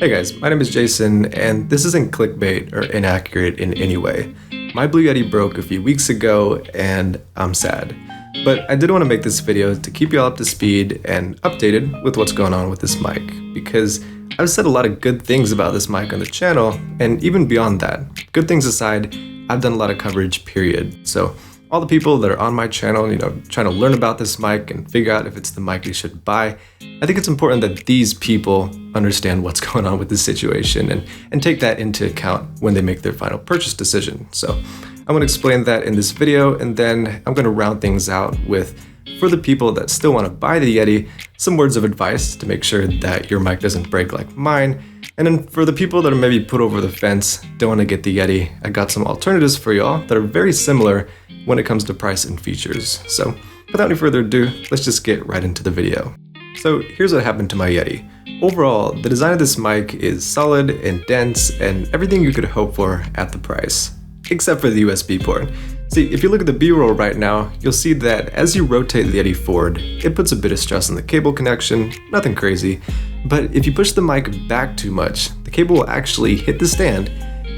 Hey guys, my name is Jason, and this isn't clickbait or inaccurate in any way. My Blue Yeti broke a few weeks ago, and I'm sad. But I did want to make this video to keep you all up to speed and updated with what's going on with this mic, because I've said a lot of good things about this mic on the channel, and even beyond that, good things aside, I've done a lot of coverage, period. So all the people that are on my channel, trying to learn about this mic and figure out if it's the mic you should buy, I think it's important that these people understand what's going on with this situation and take that into account when they make their final purchase decision. So I'm going to explain that in this video, and then I'm going to round things out with, for the people that still want to buy the Yeti, some words of advice to make sure that your mic doesn't break like mine. And then for the people that are maybe put over the fence, don't want to get the Yeti, I got some alternatives for y'all that are very similar when it comes to price and features. So without any further ado, let's just get right into the video. So here's what happened to my Yeti. Overall, the design of this mic is solid and dense and everything you could hope for at the price, except for the USB port. See, if you look at the B-roll right now, you'll see that as you rotate the Yeti forward, it puts a bit of stress on the cable connection, nothing crazy. But if you push the mic back too much, the cable will actually hit the stand,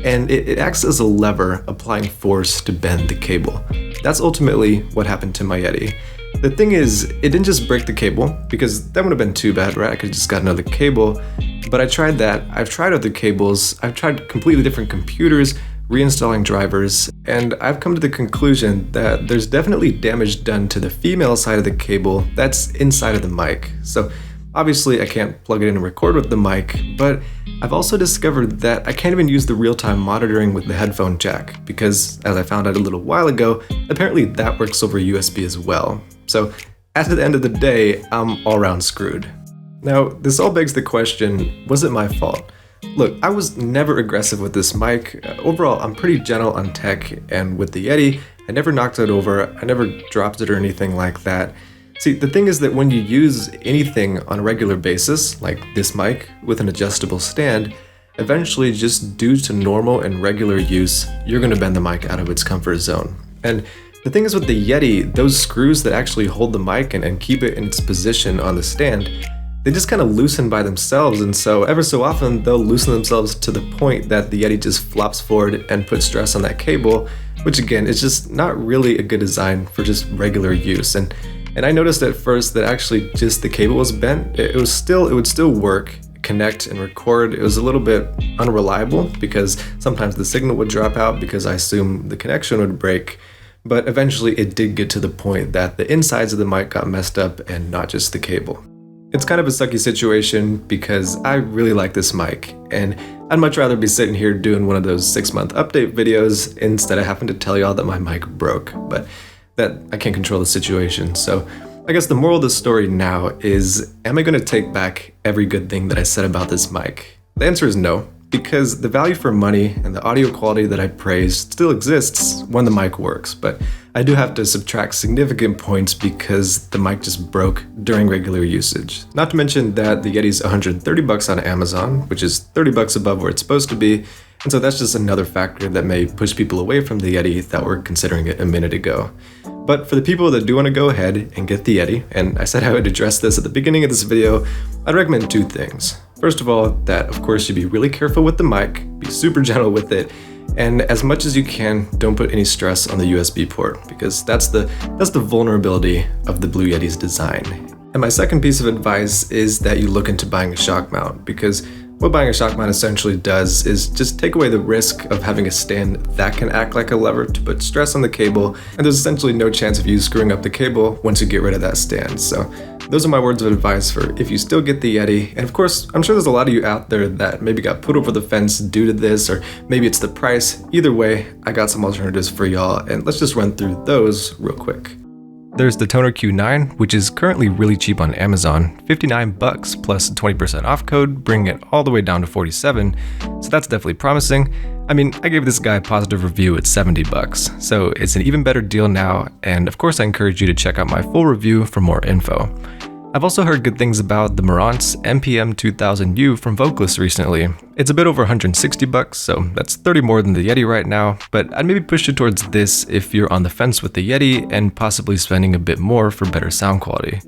and it acts as a lever applying force to bend the cable. That's ultimately what happened to my Yeti. The thing is, it didn't just break the cable, because that would have been too bad, right? I could have just got another cable, but I tried that. I've tried other cables, I've tried completely different computers, reinstalling drivers, and I've come to the conclusion that there's definitely damage done to the female side of the cable that's inside of the mic. So obviously I can't plug it in and record with the mic, but I've also discovered that I can't even use the real-time monitoring with the headphone jack, because as I found out a little while ago, apparently that works over USB as well. So at the end of the day, I'm all around screwed. Now, this all begs the question, was it my fault? Look, I was never aggressive with this mic. Overall, I'm pretty gentle on tech, and with the Yeti, I never knocked it over, I never dropped it or anything like that. See, the thing is that when you use anything on a regular basis, like this mic with an adjustable stand, eventually just due to normal and regular use, you're going to bend the mic out of its comfort zone. And the thing is with the Yeti, those screws that actually hold the mic and keep it in its position on the stand, they just kind of loosen by themselves, and so ever so often they'll loosen themselves to the point that the Yeti just flops forward and puts stress on that cable, which again is just not really a good design for just regular use. And I noticed at first that actually just the cable was bent. It would still work, connect and record. It was a little bit unreliable because sometimes the signal would drop out because I assumed the connection would break. But eventually it did get to the point that the insides of the mic got messed up and not just the cable. It's kind of a sucky situation because I really like this mic, and I'd much rather be sitting here doing one of those 6-month update videos instead of having to tell y'all that my mic broke, but that I can't control the situation. So I guess the moral of the story now is, am I going to take back every good thing that I said about this mic? The answer is no, because the value for money and the audio quality that I praised still exists when the mic works, but I do have to subtract significant points because the mic just broke during regular usage. Not to mention that the Yeti's $130 on Amazon, which is $30 above where it's supposed to be, and so that's just another factor that may push people away from the Yeti that were considering it a minute ago. But for the people that do want to go ahead and get the Yeti, and I said I would address this at the beginning of this video, I'd recommend two things. First of all, that of course you be really careful with the mic, be super gentle with it, and as much as you can, don't put any stress on the USB port, because that's the vulnerability of the Blue Yeti's design. And my second piece of advice is that you look into buying a shock mount, because what buying a shock mount essentially does is just take away the risk of having a stand that can act like a lever to put stress on the cable, and there's essentially no chance of you screwing up the cable once you get rid of that stand. So those are my words of advice for if you still get the Yeti. And of course, I'm sure there's a lot of you out there that maybe got put over the fence due to this, or maybe it's the price. Either way, I got some alternatives for y'all, and let's just run through those real quick. There's the Toner Q9, which is currently really cheap on Amazon, $59 plus a 20% off code, bringing it all the way down to $47, so that's definitely promising. I mean, I gave this guy a positive review at $70, so it's an even better deal now, and of course I encourage you to check out my full review for more info. I've also heard good things about the Marantz MPM 2000U from Vocalist recently. It's a bit over $160, so that's 30 more than the Yeti right now, but I'd maybe push you towards this if you're on the fence with the Yeti and possibly spending a bit more for better sound quality.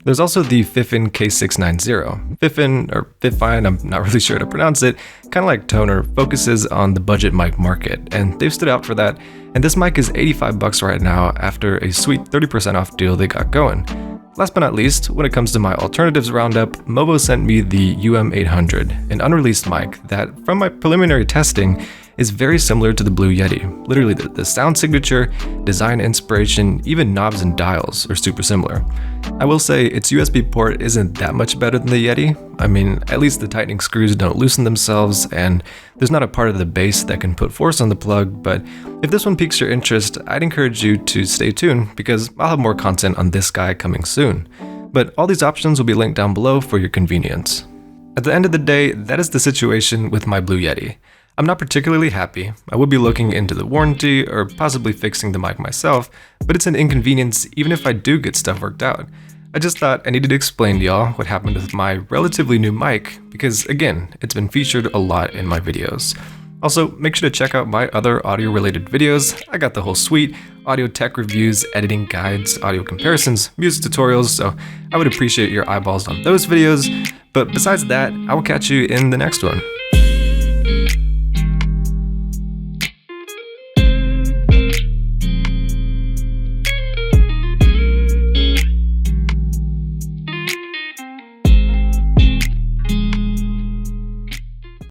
There's also the Fiffin K690. Fiffin, or Fiffine, I'm not really sure how to pronounce it, kind of like Toner, focuses on the budget mic market, and they've stood out for that. And this mic is $85 right now after a sweet 30% off deal they got going. Last but not least, when it comes to my alternatives roundup, Movo sent me the UM800, an unreleased mic that, from my preliminary testing, is very similar to the Blue Yeti. Literally, the sound signature, design inspiration, even knobs and dials are super similar. I will say its USB port isn't that much better than the Yeti. I mean, at least the tightening screws don't loosen themselves, and there's not a part of the base that can put force on the plug, but if this one piques your interest, I'd encourage you to stay tuned because I'll have more content on this guy coming soon. But all these options will be linked down below for your convenience. At the end of the day, that is the situation with my Blue Yeti. I'm not particularly happy. I would be looking into the warranty or possibly fixing the mic myself, but it's an inconvenience even if I do get stuff worked out. I just thought I needed to explain to y'all what happened with my relatively new mic because, again, it's been featured a lot in my videos. Also, make sure to check out my other audio-related videos. I got the whole suite: audio tech reviews, editing guides, audio comparisons, music tutorials, so I would appreciate your eyeballs on those videos. But besides that, I will catch you in the next one.